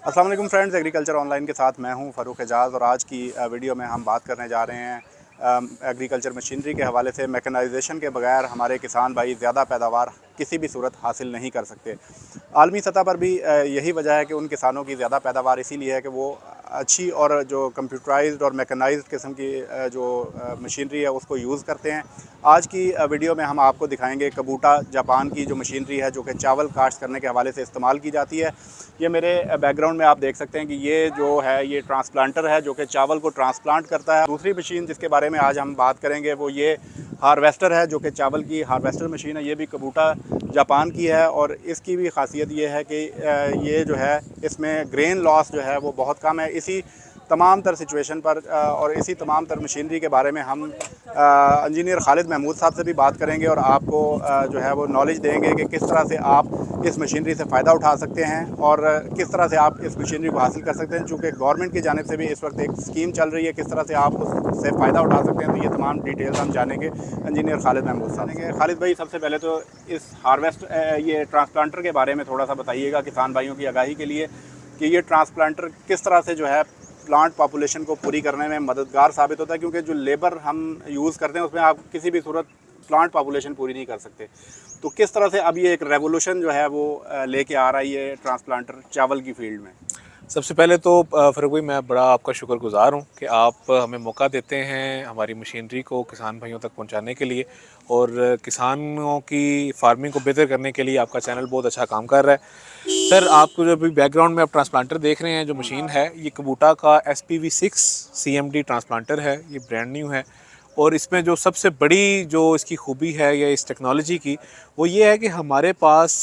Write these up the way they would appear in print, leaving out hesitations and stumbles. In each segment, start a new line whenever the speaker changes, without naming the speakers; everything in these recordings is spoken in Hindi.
अस्सलाम वालेकुम फ्रेंड्स, एग्रीकल्चर ऑनलाइन के साथ मैं हूं फ़ारूक एजाज़। और आज की वीडियो में हम बात करने जा रहे हैं एग्रीकल्चर मशीनरी के हवाले से। मैकेनाइजेशन के बगैर हमारे किसान भाई ज़्यादा पैदावार किसी भी सूरत हासिल नहीं कर सकते। आलमी सतह पर भी यही वजह है कि उन किसानों की ज़्यादा पैदावार इसीलिए है कि वो अच्छी और जो कंप्यूटराइज्ड और मैकेनाइज्ड किस्म की जो मशीनरी है उसको यूज़ करते हैं। आज की वीडियो में हम आपको दिखाएंगे कबूटा जापान की जो मशीनरी है, जो कि चावल काश्त करने के हवाले से इस्तेमाल की जाती है। ये मेरे बैकग्राउंड में आप देख सकते हैं कि ये जो है ये ट्रांसप्लांटर है जो कि चावल को ट्रांसप्लांट करता है। दूसरी मशीन जिसके बारे में आज हम बात करेंगे वो ये हार्वेस्टर है, जो कि चावल की हार्वेस्टर मशीन है। ये भी कबूटा जापान की है और इसकी भी खासियत ये है कि ये जो है इसमें ग्रेन लॉस जो है वो बहुत कम है। इसी तमाम तर सिचुएशन पर और इसी तमाम तर मशीनरी के बारे में हम इंजीनियर खालिद महमूद साहब से भी बात करेंगे और आपको जो है वो नॉलेज देंगे कि किस तरह से आप इस मशीनरी से फ़ायदा उठा सकते हैं और किस तरह से आप इस मशीनरी को हासिल कर सकते हैं। चूँकि गवर्नमेंट की जानिब से भी इस वक्त एक स्कीम चल रही है, किस तरह से आप उससे फ़ायदा उठा सकते हैं। तो ये तमाम डिटेल्स हम जानेंगे इंजीनियर खालिद महमूद साहब से। खालिद भाई, सबसे पहले तो इस हार्वेस्ट ये ट्रांसप्लांटर के बारे में थोड़ा सा बताइएगा किसान भाइयों की आगाही के लिए कि ये ट्रांसप्लांटर किस तरह से जो है प्लांट पॉपुलेशन को पूरी करने में मददगार साबित होता है। क्योंकि जो लेबर हम यूज़ करते हैं उसमें आप किसी भी सूरत प्लांट पॉपुलेशन पूरी नहीं कर सकते। तो किस तरह से अब ये एक रेवोल्यूशन जो है वो लेके आ रहा है ये ट्रांसप्लांटर चावल की फील्ड में।
सबसे पहले तो फ़ारूक भाई, मैं बड़ा आपका शुक्रगुज़ार हूँ कि आप हमें मौका देते हैं हमारी मशीनरी को किसान भाइयों तक पहुँचाने के लिए, और किसानों की फार्मिंग को बेहतर करने के लिए आपका चैनल बहुत अच्छा काम कर रहा है। सर, आपको जो अभी बैकग्राउंड में आप ट्रांसप्लांटर देख रहे हैं, जो मशीन है, ये कबूटा का SPV6 CMD ट्रांसप्लांटर है। ये ब्रांड न्यू है और इसमें जो सबसे बड़ी जो इसकी खूबी है या इस टेक्नोलॉजी की, वो ये है कि हमारे पास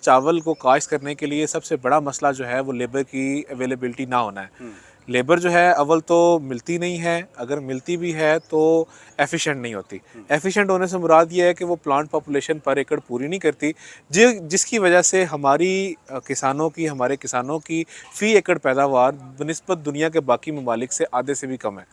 चावल को काश्त करने के लिए सबसे बड़ा मसला जो है वो लेबर की अवेलेबिलिटी ना होना है। लेबर जो है अव्वल तो मिलती नहीं है, अगर मिलती भी है तो एफिशिएंट नहीं होती। एफिशिएंट होने से मुराद ये है कि वो प्लांट पॉपुलेशन पर एकड़ पूरी नहीं करती, जिसकी वजह से हमारे किसानों की फ़ी एकड़ पैदावार बनिस्बत दुनिया के बाकी ममालिक से आधे से भी कम है।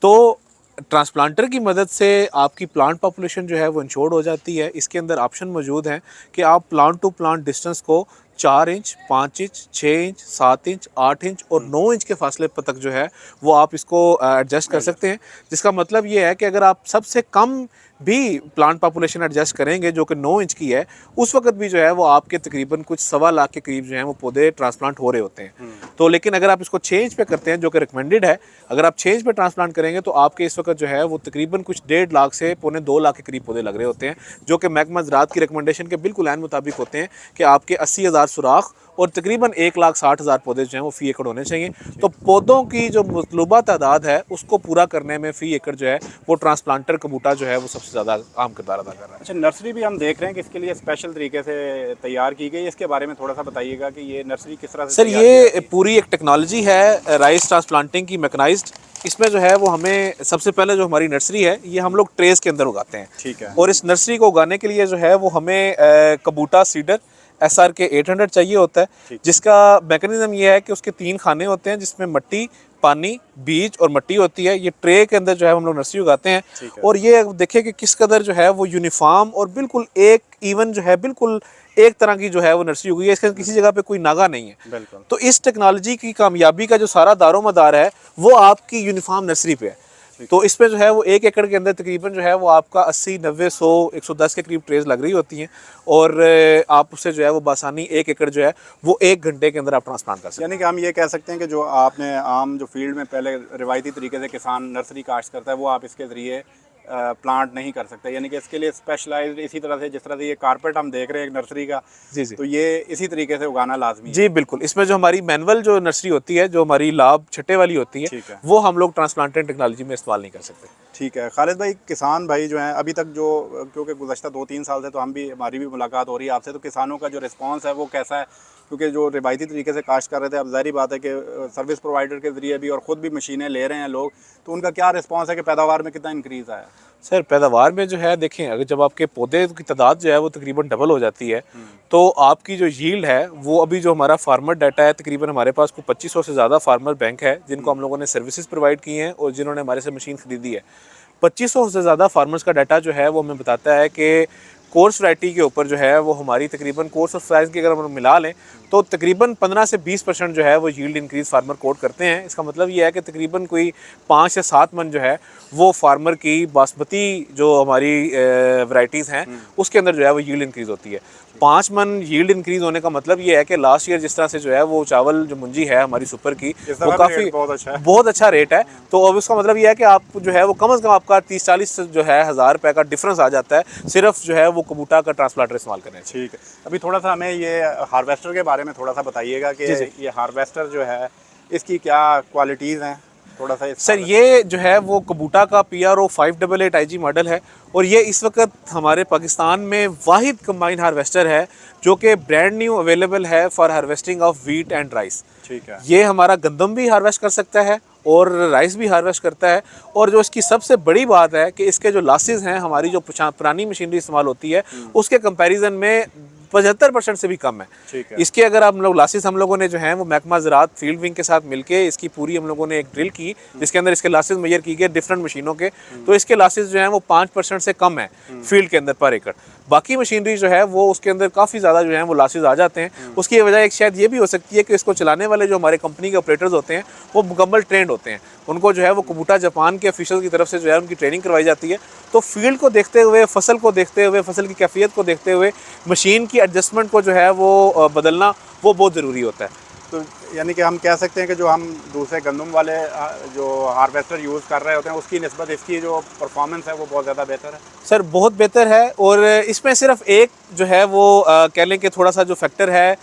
तो ट्रांसप्लांटर की मदद से आपकी प्लांट पॉपुलेशन जो है वो इंश्योर्ड हो जाती है। इसके अंदर ऑप्शन मौजूद हैं कि आप प्लांट टू प्लांट डिस्टेंस को 4 inch, 5 inch, 6 inch, 7 inch, 8 inch और 9 इंच के फासले पर तक जो है वो आप इसको एडजस्ट कर सकते हैं। जिसका मतलब ये है कि अगर आप सबसे कम भी प्लांट पॉपुलेशन एडजस्ट करेंगे जो कि 9 इंच की है, उस वक्त भी जो है वो आपके तकरीबन कुछ 1.25 लाख के करीब जो है वो पौधे ट्रांसप्लांट हो रहे होते हैं। तो लेकिन अगर आप इसको 6 इंच पे करते हैं, जो कि रिकमेंडेड है, अगर आप 6 इंच पे ट्रांसप्लांट करेंगे तो आपके इस वक्त जो है वो तकरीबन कुछ 1.5 लाख से 2.25 लाख के करीब पौधे लग रहे होते हैं, जो कि महकमा ज़राअत की रिकमेंडेशन के बिल्कुल ऐन मुताबिक होते हैं कि आपके 80,000 सुराख और तकरीबन 1,60,000 पौधे जो हैं वो फ़ी एकड़ होने चाहिए। तो पौधों की जो मतलूबा तादाद है उसको पूरा करने में फ़ी एकड़ जो है वो ट्रांसप्लांटर कबूटा जो है वो सबसे ज़्यादा अहम किरदार अदा कर रहा है।
अच्छा, नर्सरी भी हम देख रहे हैं कि इसके लिए स्पेशल तरीके से तैयार की गई। इसके बारे में थोड़ा सा बताइएगा कि ये नर्सरी किस तरह से
सर,
तैयार की जाती
ये पूरी एक टेक्नोलॉजी है राइस ट्रांसप्लांटिंग की, मैकेनाइज्ड। इसमें जो है वो हमें सबसे पहले जो हमारी नर्सरी है ये हम लोग ट्रेस के अंदर उगाते हैं।
ठीक है।
और इस नर्सरी को उगाने के लिए जो है वो हमें कबूटा सीडर SRK 800 चाहिए होता है, जिसका मैकेनिज्म ये है कि उसके 3 खाने होते हैं जिसमें मट्टी, पानी, बीज और मट्टी होती है। ये ट्रे के अंदर जो है हम लोग नर्सरी उगाते हैं और ये देखिए कि किस कदर जो है वो यूनिफॉर्म और बिल्कुल एक इवन जो है बिल्कुल एक तरह की जो है वो नर्सरी हुई है। इसके किसी जगह पे कोई नागा नहीं है। तो इस टेक्नोलॉजी की कामयाबी का जो सारा दारोमदार है वो आपकी यूनिफॉर्म नर्सरी पे है। तो इसमें जो है वो 1 एकड़ के अंदर तकरीबन जो है वो आपका 80, 90, 100, 110 के करीब ट्रेज लग रही होती हैं और आप उससे जो है वो बासानी 1 एकड़ जो है वो 1 घंटे के अंदर आप ट्रांसप्लांट कर सकते हैं।
यानी कि हम ये कह सकते हैं कि जो आपने आम जो फील्ड में पहले रिवायती तरीके से किसान नर्सरी काश्त करता है वो आप इसके ज़रिए प्लांट नहीं कर सकते। यानी कि इसके लिए स्पेशलाइज्ड, इसी तरह से जिस तरह से ये कारपेट हम देख रहे हैं एक नर्सरी का,
जी जी,
तो ये इसी तरीके से उगाना लाजमी है।
जी बिल्कुल। इसमें जो हमारी मैनुअल जो नर्सरी होती है, जो हमारी लाभ छट्टे वाली होती है, वो हम लोग ट्रांसप्लांटेड टेक्नोलॉजी में इस्तेमाल नहीं कर सकते।
ठीक है खालिद भाई, किसान भाई जो हैं अभी तक जो, क्योंकि गुज़श्ता 2-3 साल से तो हमारी भी मुलाकात हो रही है आपसे, तो किसानों का जो रिस्पांस है वो कैसा है? क्योंकि जो रिवायती तरीके से काश्त कर रहे थे, अब ज़ाहिर बात है कि सर्विस प्रोवाइडर के ज़रिए भी और ख़ुद भी मशीनें ले रहे हैं लोग, तो उनका क्या रिस्पांस है कि पैदावार में कितना इंक्रीज़ आया?
सर, पैदावार में जो है देखें, अगर जब आपके पौधे की तादाद जो है वो तकरीबन डबल हो जाती है तो आपकी जो यील्ड है वो, अभी जो हमारा फार्मर डाटा है, तकरीबन हमारे पास को 2500 से ज़्यादा फार्मर बैंक है जिनको हम लोगों ने सर्विसेज प्रोवाइड की हैं और जिन्होंने हमारे से मशीन खरीदी है। 2500 से ज़्यादा फार्मर्स का डाटा जो है वो हमें बताता है कि कोर्स वैरायटी के ऊपर जो है वो हमारी तकरीबन कोर्स और साइज़ की अगर हम मिला लें तो तकरीबन 15 से 20% जो है वो यील्ड इंक्रीज़ फार्मर कोट करते हैं। इसका मतलब ये है कि तकरीबन कोई 5 या 7 मन जो है वो फार्मर की बासमती जो हमारी वैरायटीज़ हैं उसके अंदर जो है वो यील्ड इंक्रीज़ होती है। 5 मन यील्ड इंक्रीज़ होने का मतलब ये है कि लास्ट ईयर जिस तरह से जो है वो चावल जो मुंजी है हमारी सुपर की वो काफ़ी बहुत अच्छा रेट है। तो अब इसका मतलब ये है कि आप जो है वो कम से कम आपका 30-40 जो है हज़ार रुपये का डिफरेंस आ जाता है सिर्फ जो है वो कबूटा का ट्रांसप्लांटर इस्तेमाल करने से।
ठीक है, अभी थोड़ा सा हमें ये हार्वेस्टर के बारे में थोड़ा सा बताइएगा कि ये हार्वेस्टर जो है इसकी क्या क्वालिटीज़ हैं थोड़ा सा।
सर ये जो है वो कबूटा का PRO 588 IG मॉडल है और ये इस वक्त हमारे पाकिस्तान में वाहिद कंबाइन हार्वेस्टर है जो कि ब्रांड न्यू अवेलेबल है for harvesting of wheat and rice.
ठीक है,
ये हमारा गंदम भी हार्वेस्ट कर सकता है और राइस भी हार्वेस्ट करता है। और जो इसकी सबसे बड़ी बात है कि इसके जो लॉसेस हैं हमारी जो पुरानी मशीनरी इस्तेमाल होती है उसके कंपैरिजन में 75% से भी कम है।
ठीक है,
इसके अगर हम लोग लॉसेस हम लोगों ने जो है वो महकमा ज़राअत फील्ड विंग के साथ मिलके इसकी पूरी हम लोगों ने एक ड्रिल की जिसके अंदर इसके लॉसेस मेजर की गए डिफरेंट मशीनों के, तो इसके लॉसेस जो हैं वो 5% से कम है फील्ड के अंदर पर एकड़। बाकी मशीनरी जो है वो उसके अंदर काफ़ी ज़्यादा जो है वो लॉसेस आ जाते हैं। उसकी वजह एक शायद ये भी हो सकती है कि इसको चलाने वाले जो हमारे कंपनी के ऑपरेटर्स होते हैं वो मुकम्मल ट्रेंड होते हैं, उनको जो है वो कबूटा जापान के ऑफिशियल की तरफ से जो है उनकी ट्रेनिंग करवाई जाती है। तो फील्ड को देखते हुए, फसल को देखते हुए, फसल की कैफियत को देखते हुए मशीन की एडजस्टमेंट को जो है वो बदलना वो बहुत ज़रूरी होता है।
तो यानी कि हम कह सकते हैं कि जो हम दूसरे गंदम वाले जो हार्वेस्टर यूज़ कर रहे होते हैं उसकी निस्बत इसकी जो परफॉर्मेंस है वो बहुत ज़्यादा बेहतर है।
सर बहुत बेहतर है और इसमें सिर्फ एक जो है वो कह लें कि थोड़ा सा जो फैक्टर है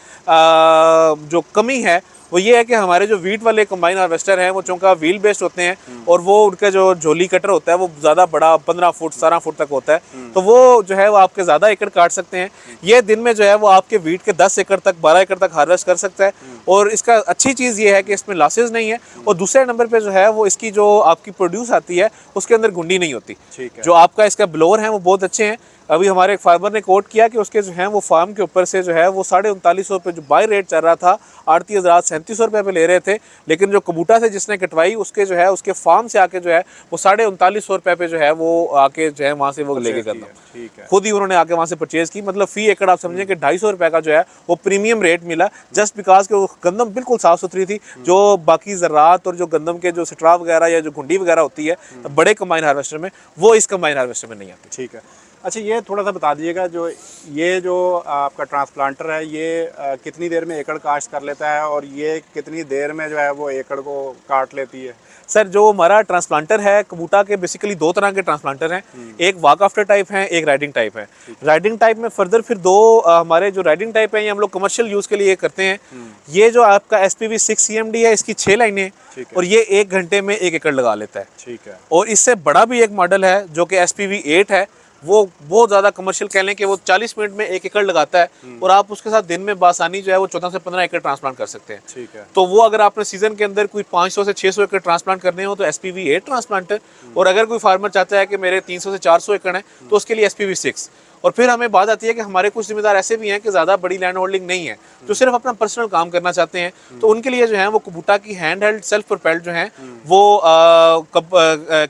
जो कमी है वो ये है कि हमारे जो वीट वाले कंबाइन हार्वेस्टर हैं वो चूँकि व्हील बेस्ड होते हैं और वो उनका जो झोली कटर होता है वो ज़्यादा बड़ा 15 फुट 17 फुट तक होता है, तो वो जो है वो आपके ज़्यादा एकड़ काट सकते हैं। ये दिन में जो है वो आपके वीट के 10 एकड़ तक 12 एकड़ तक हार्वेस्ट कर सकता है और इसका अच्छी चीज़ ये है कि इसमें लॉसेज नहीं है। और दूसरे नंबर पर जो है वो इसकी जो आपकी प्रोड्यूस आती है उसके अंदर गुंडी नहीं होती। जो आपका इसका ब्लोअर हैं वो बहुत अच्छे हैं। अभी हमारे एक फार्मर ने कोट किया कि उसके जो हैं वो फार्म के ऊपर से जो है वो 3950 रुपये जो बाई रेट चल रहा था, आड़ती हज़रात 3700 रुपये पे ले रहे थे, लेकिन जो कबूटा से जिसने कटवाई उसके जो है उसके फार्म से आके जो है वो 3950 रुपये पे जो है वो आके जो है वहाँ से वो लेके करना, खुद ही उन्होंने आके वहाँ से परचेज़ की। मतलब फ़ी एकड़ आप समझें कि 250 रुपये का जो है वो प्रीमियम रेट मिला जस्ट बिकॉज के वो गंदम बिल्कुल साफ़ सुथरी थी। जो बाकी ज़रात और जो गंदम के जो स्ट्रा वगैरह या जो घुंडी वगैरह होती है बड़े कंबाइन हार्वेस्टर में, वो इस कंबाइन हार्वेस्टर में नहीं आती।
ठीक है, अच्छा ये थोड़ा सा बता दीजिएगा जो आपका ट्रांसप्लांटर है ये कितनी देर में एकड़ काश्त कर लेता है और ये कितनी देर में जो है वो एकड़ को काट लेती है?
सर जो हमारा ट्रांसप्लांटर है कबूटा के बेसिकली 2 तरह के ट्रांसप्लांटर हैं, एक वॉक आफ्टर टाइप है, एक राइडिंग टाइप है। राइडिंग टाइप में फर्दर फिर 2 हमारे जो राइडिंग टाइप है ये हम लोग कमर्शियल यूज़ के लिए करते हैं। ये जो आपका SPV 6 CMD है इसकी 6 लाइनें और ये 1 घंटे में 1 एकड़ लगा लेता है।
ठीक है,
और इससे बड़ा भी एक मॉडल है जो कि SPV 8 है, वो बहुत ज़्यादा कमर्शियल कह लें कि वो 40 मिनट में 1 एकड़ लगाता है और आप उसके साथ दिन में बासानी जो है वो 14 से 15 एकड़ ट्रांसप्लांट कर सकते हैं।
ठीक है,
तो वो अगर आपने सीजन के अंदर कोई 500 से 600 एकड़ ट्रांसप्लांट करने हो तो SPV 8 ट्रांसप्लांटर, और अगर कोई फार्मर चाहता है कि मेरे 300 से 400 एकड़ है तो उसके लिए SPV 6। और फिर हमें बात आती है कि हमारे कुछ जिम्मेदार ऐसे भी हैं कि ज़्यादा बड़ी लैंड होल्डिंग नहीं है, जो सिर्फ अपना पर्सनल काम करना चाहते हैं, तो उनके लिए जो है वो कबूटा की हैंड हेल्ड सेल्फ प्रोपेल्ड जो है वो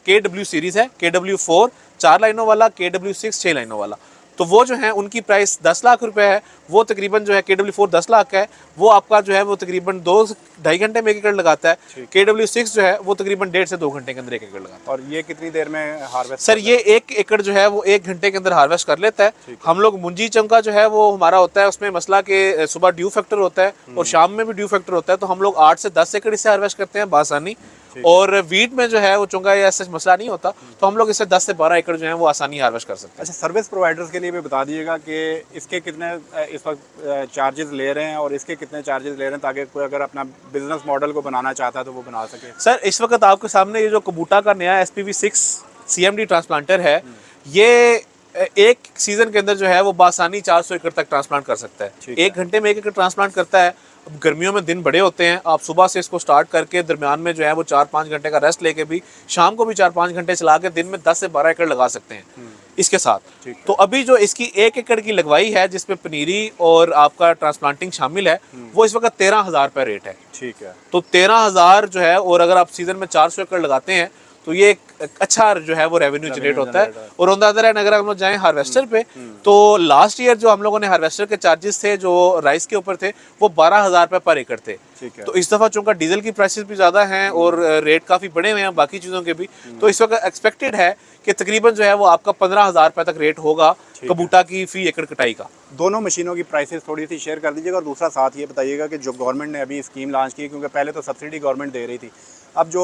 KW सीरीज़ है, KW4 4 लाइनों वाला, KW6 6 लाइनों वाला। तो वो जो है उनकी प्राइस 10 लाख रुपए है। वो तकरीबन जो है KW4 10 लाख का है, वो आपका जो है वो तकरीबन 2-2.5 घंटे में 1 एकड़ लगाता है। KW6 जो है वो तकरीबन 1.5 से 2 घंटे के अंदर 1 एकड़ लगाता है।
और ये कितनी देर में हार्वेस्ट?
सर ये 1 एकड़ जो है वो 1 घंटे के अंदर हार्वेस्ट कर लेता है। हम लोग मुंजी चंका जो है वो हमारा होता है, उसमें मसला के सुबह ड्यू फैक्टर होता है और शाम में भी ड्यू फैक्टर होता है, तो हम लोग 8 से 10 एकड़ इससे हार्वेस्ट करते हैं बासानी। और वीट में जो है वो चूंकि ऐसा मसला नहीं होता तो हम लोग इससे 10 से 12 एकड़ जो है वो आसानी हार्वेस्ट कर सकते हैं।
अच्छा, सर्विस प्रोवाइडर्स के लिए भी बता दीजिएगा कि इसके कितने इस वक्त चार्जेस ले रहे हैं और इसके कितने चार्जेस ले रहे हैं, ताकि कोई अगर अपना बिजनेस मॉडल को बनाना चाहता है तो वो बना सके।
सर इस वक्त आपके सामने ये जो कबूटा का नया SPV 6 CMD ट्रांसप्लांटर है, ये एक सीजन के अंदर जो है वो बासानी 400 एकड़ तक ट्रांसप्लांट कर सकता है। 1 घंटे में 1 एकड़ ट्रांसप्लांट करता है। अब गर्मियों में दिन बड़े होते हैं, आप सुबह से इसको स्टार्ट करके दरमियान में जो है वो 4-5 घंटे का रेस्ट लेके भी शाम को भी 4-5 घंटे चला के दिन में 10 से 12 एकड़ लगा सकते हैं इसके साथ। तो अभी जो इसकी 1 एकड़ की लगवाई है जिसमें पनीरी और आपका ट्रांसप्लांटिंग शामिल है, वो इस वक्त 13,000 रुपये रेट है।
ठीक है,
तो 13,000 जो है, और अगर आप सीजन में 400 एकड़ लगाते हैं तो ये अच्छा जो है वो रेवेन्यू जनरेट होता है। और ऑन द अदर हैंड अगर हम लोग जाएं हार्वेस्टर पे, तो लास्ट ईयर जो हम लोगों ने हार्वेस्टर के चार्जेस थे जो राइस के ऊपर थे वो 12,000 रुपये पर एकड़ थे।
ठीक है।
तो इस दफ़ा चूंकि डीजल की प्राइसेस भी ज़्यादा हैं और रेट काफ़ी बढ़े हुए हैं बाकी चीज़ों के भी, तो इस वक्त एक्सपेक्टेड है कि तकरीबन जो है वो आपका 15,000 रुपये तक रेट होगा कबूटा की फी एकड़ कटाई का।
दोनों मशीनों की प्राइसेस थोड़ी सी शेयर कर दीजिएगा और दूसरा साथ ये बताइएगा कि जो गवर्नमेंट ने अभी स्कीम लॉन्च की है, क्योंकि पहले तो सब्सिडी गवर्नमेंट दे रही थी, अब जो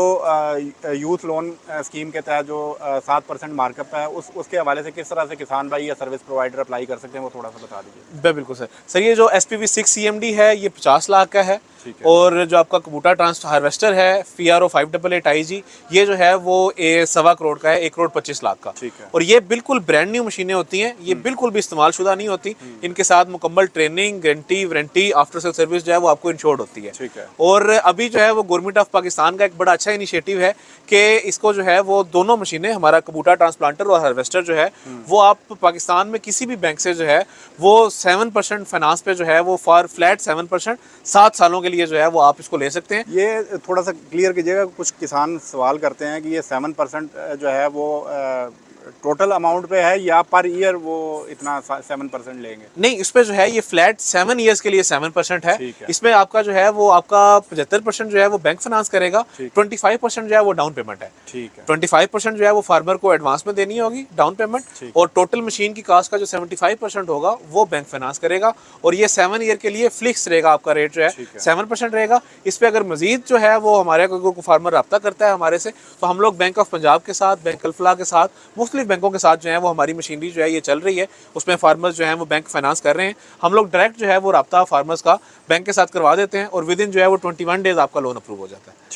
यूथ लोन स्कीम के तहत जो 7% मार्कअप है उसके हवाले से किस तरह से किसान भाई या सर्विस प्रोवाइडर अप्लाई कर सकते हैं, वो थोड़ा सा बता दीजिए।
बिल्कुल सर ये जो SPV 6 CMD है ये 50 लाख का है।
ठीक है।
और जो आपका कबूटा ट्रांसफर हार्वेस्टर है FIARO 588 IG ये जो है वो 1.25 करोड़ का है, 1.25 लाख का।
ठीक है।
और ये बिल्कुल ब्रांड न्यू मशीनें होती हैं, ये बिल्कुल भी इस्तेमाल शुदा नहीं होती। इनके साथ मुकम्मल training, guarantee, warranty, after sale service जो है वो आपको इंश्योर्ड होती है।
ठीक है।
और अभी जो है वो गवर्नमेंट ऑफ पाकिस्तान का एक बड़ा अच्छा इनिशिएटिव है कि इसको जो है वो दोनों मशीनें, हमारा कबूटा ट्रांसप्लांटर और हार्वेस्टर जो है वो आप पाकिस्तान में किसी भी बैंक से जो है वो 7% फाइनेंस पे जो है वो फॉर फ्लैट 7% 7 सालों के लिए जो है वो आप इसको ले सकते हैं।
ये थोड़ा सा क्लियर कीजिएगा, कुछ किसान सवाल करते हैं कि ये 7% जो है वो टोटल अमाउंट पे है या पर ईयर वो इतना 7% लेंगे?
नहीं, इस पे जो है ये फ्लैट 7 ईयर्स के लिए 7% है।
ठीक है।
इसमें आपका जो है वो आपका 75% जो है वो बैंक फाइनेंस करेगा, 25% जो है वो डाउन पेमेंट है।
ठीक है।
25% जो है वो फार्मर को एडवांस में देनी होगी डाउन पेमेंट, और टोटल मशीन की कास्ट का जो 75% होगा वो बैंक फाइनेंस करेगा। और ये 7 ईयर के लिए फिक्स रहेगा, आपका रेट जो है 7% रहेगा। इस पे अगर मजीद जो है वो हमारे को फार्मर रब्ता करता है हमारे से, तो हम लोग बैंक ऑफ पंजाब के साथ, बैंक अल-फलाह के साथ, मुख्तलिफ बैंकों के साथ जो है वो हमारी मशीनरी जो है ये चल रही है, उसमें फार्मर्स जो है वो बैंक फाइनेंस कर रहे हैं। हम लोग डायरेक्ट जो है वो रब्ता फार्मर्स का बैंक के साथ करवा देते हैं और विद इन जो है वो 21 डेज आपका लोन अप्रूव हो जाता है।